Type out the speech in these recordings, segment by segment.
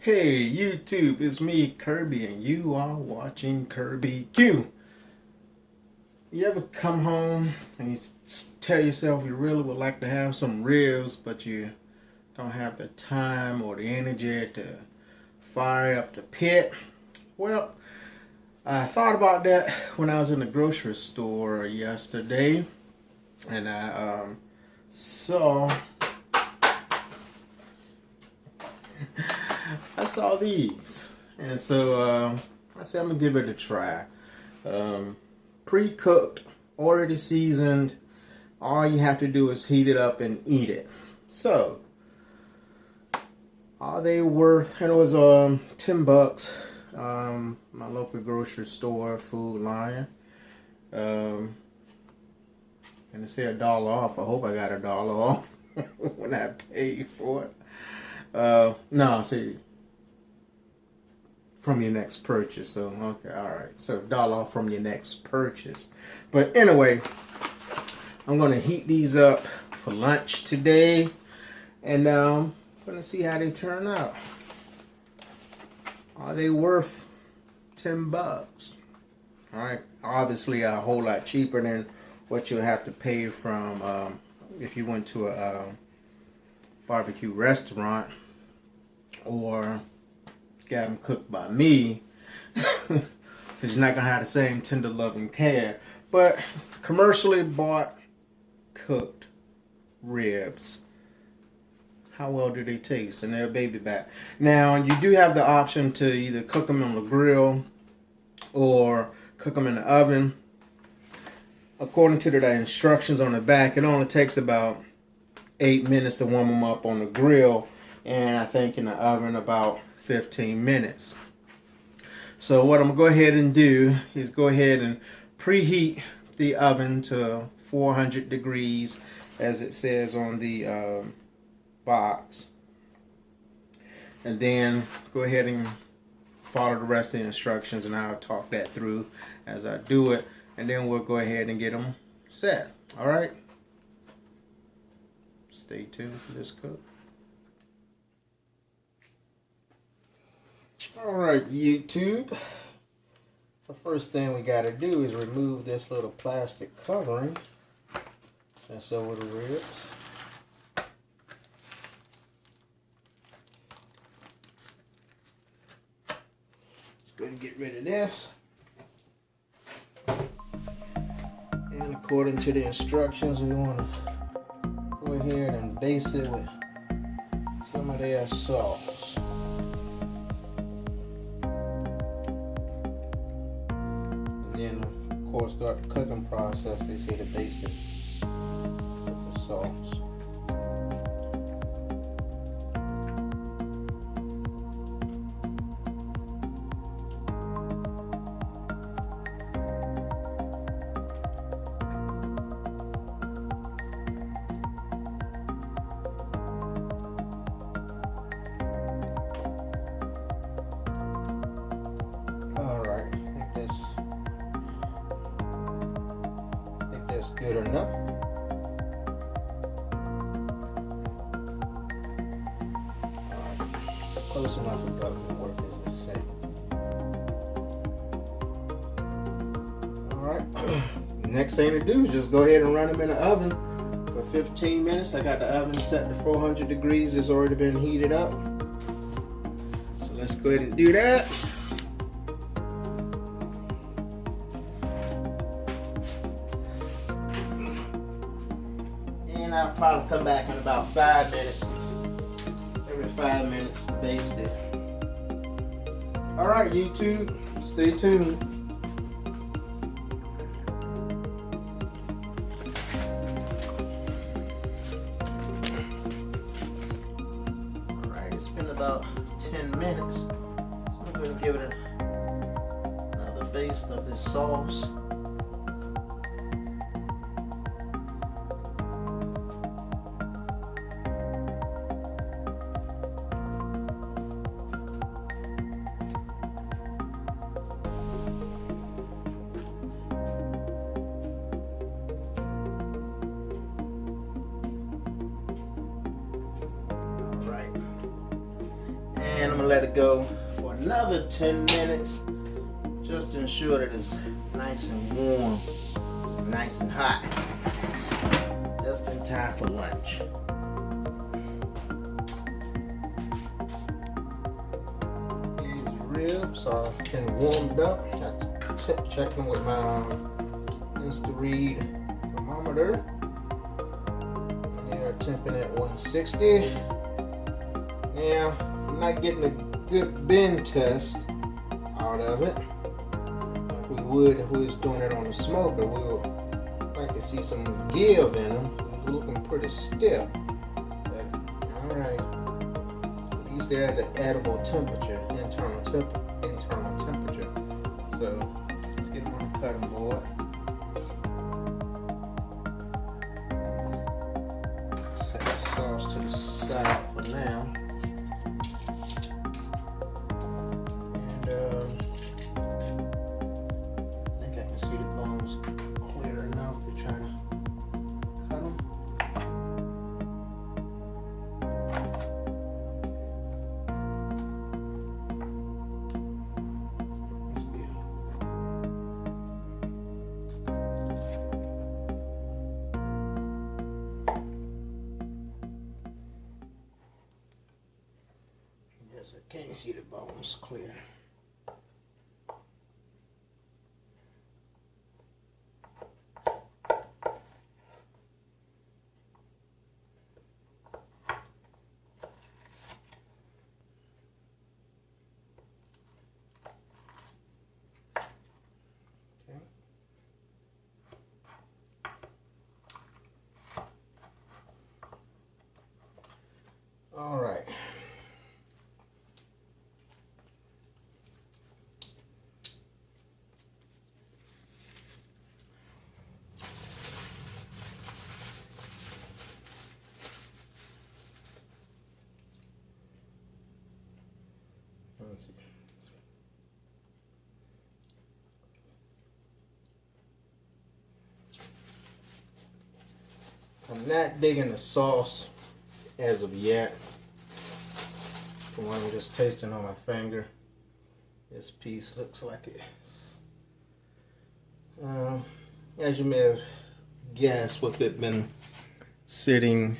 Hey YouTube, it's me Kirby and you are watching KIRBBQ. You ever come home and you tell yourself you really would like to have some ribs but you don't have the time or the energy to fire up the pit? Well, I thought about that when I was in the grocery store yesterday and I saw I saw these, and so I said I'm gonna give it a try. Pre-cooked, already seasoned. All you have to do is heat it up and eat it. So, are they worth? And it was $10. My local grocery store, Food Lion. And it said $1 off. I hope I got $1 off when I paid for it. No, see, from your next purchase. So, okay, all right. So, $1 off from your next purchase. But anyway, I'm going to heat these up for lunch today. And I'm going to see how they turn out. Are they worth $10? All right. Obviously, a whole lot cheaper than what you'll have to pay from if you went to a barbecue restaurant or got them cooked by me, because you're not gonna have the same tender love and care. But commercially bought cooked ribs, how well do they taste? And they're baby back. Now you do have the option to either cook them on the grill or cook them in the oven. According to the instructions on the back, it only takes about 8 minutes to warm them up on the grill, and I think in the oven about 15 minutes. So what I'm going to go ahead and do is go ahead and preheat the oven to 400 degrees as it says on the box, and then go ahead and follow the rest of the instructions, and I'll talk that through as I do it, and then we'll go ahead and get them set. Alright, stay tuned for this cook. Alright, YouTube, the first thing we got to do is remove this little plastic covering that's over the ribs. Let's go and get rid of this. And according to the instructions, we want to go ahead and baste it with some of their sauce. And then, of course, start the cooking process. They say to baste it with the sauce. Good enough. Alright, close enough for government work, as they say. Alright, next thing to do is just go ahead and run them in the oven for 15 minutes. I got the oven set to 400 degrees. It's already been heated up. So let's go ahead and do that. And I'll probably come back in about 5 minutes. Every 5 minutes, baste it. Alright, YouTube, stay tuned. Alright, it's been about 10 minutes. So I'm going to give it another baste of this sauce. And I'm gonna let it go for another 10 minutes just to ensure that it's nice and warm, nice and hot, just in time for lunch. These ribs are been warmed up. I checked them with my Insta-Read thermometer, and they are temping at 160. Now, I'm not getting a good bend test out of it like we would if we was doing it on the smoker. We would like to see some give in them. It was looking pretty stiff. But, all right, at least they're at the edible temperature, internal temperature. So let's get them on the cutting board. Set the sauce to the side for now. I think I can see the bones clear enough to try to cut them. Let's get it. Yes, I can't see the bones clear. All right. Let's see. I'm not digging the sauce as of yet. From what I'm just tasting on my finger, this piece looks like it. As you may have guessed, with it been sitting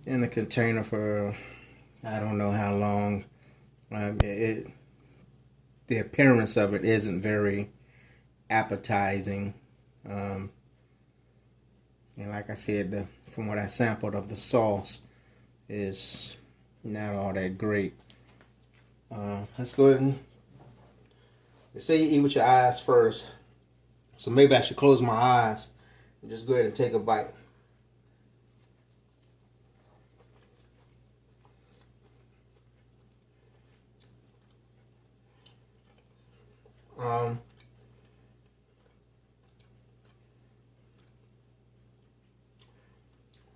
in the container for I don't know how long, the appearance of it isn't very appetizing. And like I said, from what I sampled of the sauce is not all that great. Let's go ahead and, they say you eat with your eyes first, so maybe I should close my eyes and just go ahead and take a bite.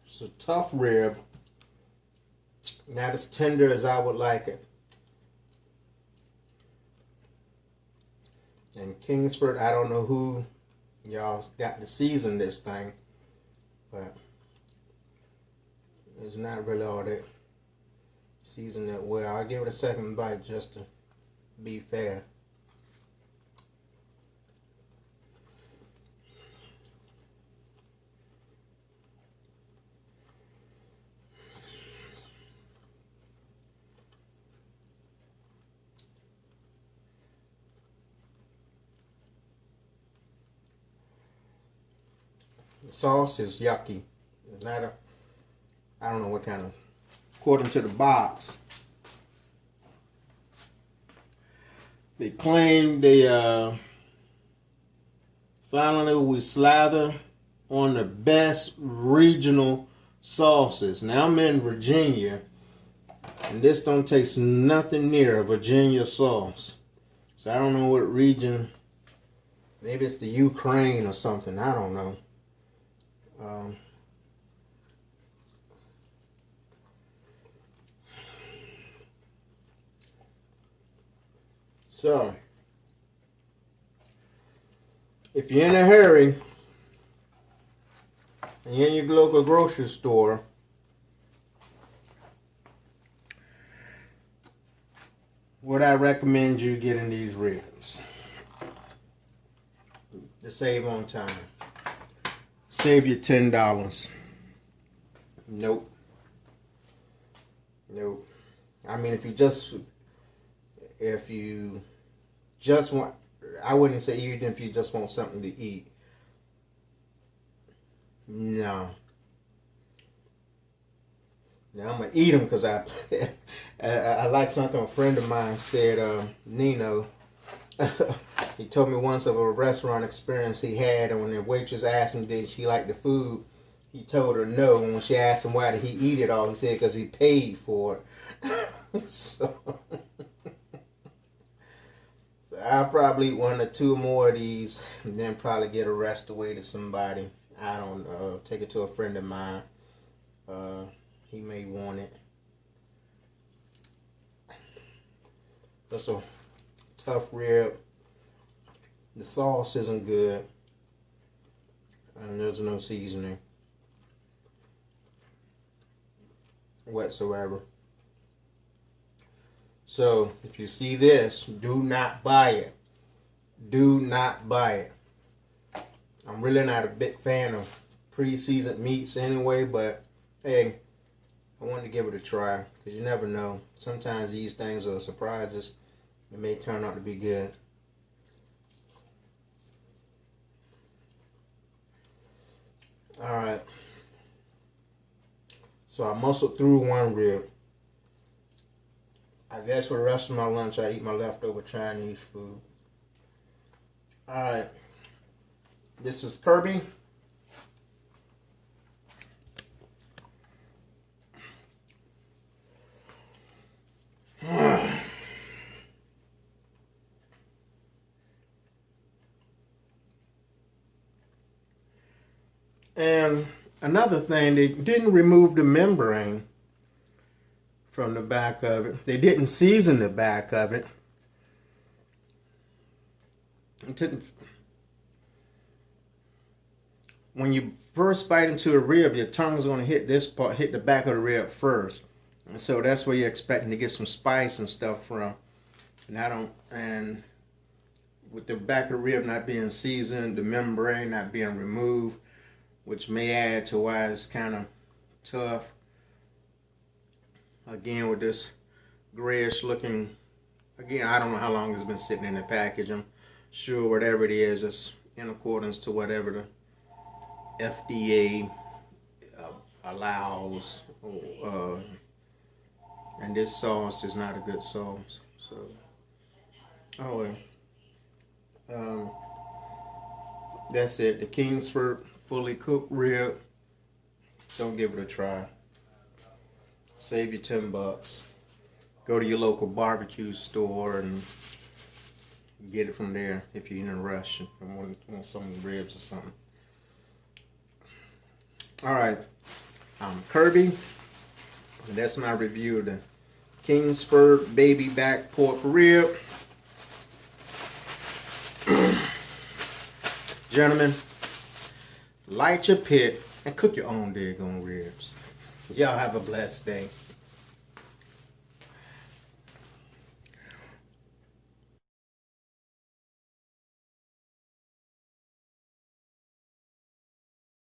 It's a tough rib, not as tender as I would like it. And Kingsford, I don't know who y'all got to season this thing, but it's not really all that seasoned that well. I'll give it a second bite just to be fair. The sauce is yucky. It's not a, I don't know what kind of, according to the box, they claim they finally we slather on the best regional sauces. Now I'm in Virginia, and this don't taste nothing near a Virginia sauce. So I don't know what region. Maybe it's the Ukraine or something. I don't know. So, if you're in a hurry and you're in your local grocery store, would I recommend you getting these ribs to save on time? Save you $10. Nope. Nope. I mean, if you just want, I wouldn't say even if you just want something to eat. No. Now I'm gonna eat them because I like something a friend of mine said. Nino, he told me once of a restaurant experience he had, and when the waitress asked him did she like the food, he told her no. And when she asked him why did he eat it all, he said because he paid for it. So I'll probably eat 1 or 2 more of these, and then probably get a rest away to somebody. I don't know. Take it to a friend of mine. He may want it. That's a tough rib. The sauce isn't good, and there's no seasoning whatsoever. So if you see this, do not buy it. Do not buy it. I'm really not a big fan of pre-seasoned meats anyway, but hey, I wanted to give it a try because you never know. Sometimes these things are surprises. It may turn out to be good. Alright. So I muscled through 1 rib. I guess for the rest of my lunch I eat my leftover Chinese food. Alright. This is Kirby. And another thing, they didn't remove the membrane from the back of it. They didn't season the back of it. When you first bite into a rib, your tongue's going to hit this part, hit the back of the rib first. And so that's where you're expecting to get some spice and stuff from. And with the back of the rib not being seasoned, the membrane not being removed, which may add to why it's kind of tough. Again, with this grayish looking, again, I don't know how long it's been sitting in the package. I'm sure whatever it is, it's in accordance to whatever the FDA allows. And this sauce is not a good sauce. So, that's it. The Kingsford fully cooked rib. Don't give it a try. Save you $10. Go to your local barbecue store and get it from there if you're in a rush and want some ribs or something. Alright, I'm Kirby, and that's my review of the Kingsford baby back pork rib. Gentlemen, light your pit and cook your own daggone ribs. Y'all have a blessed day.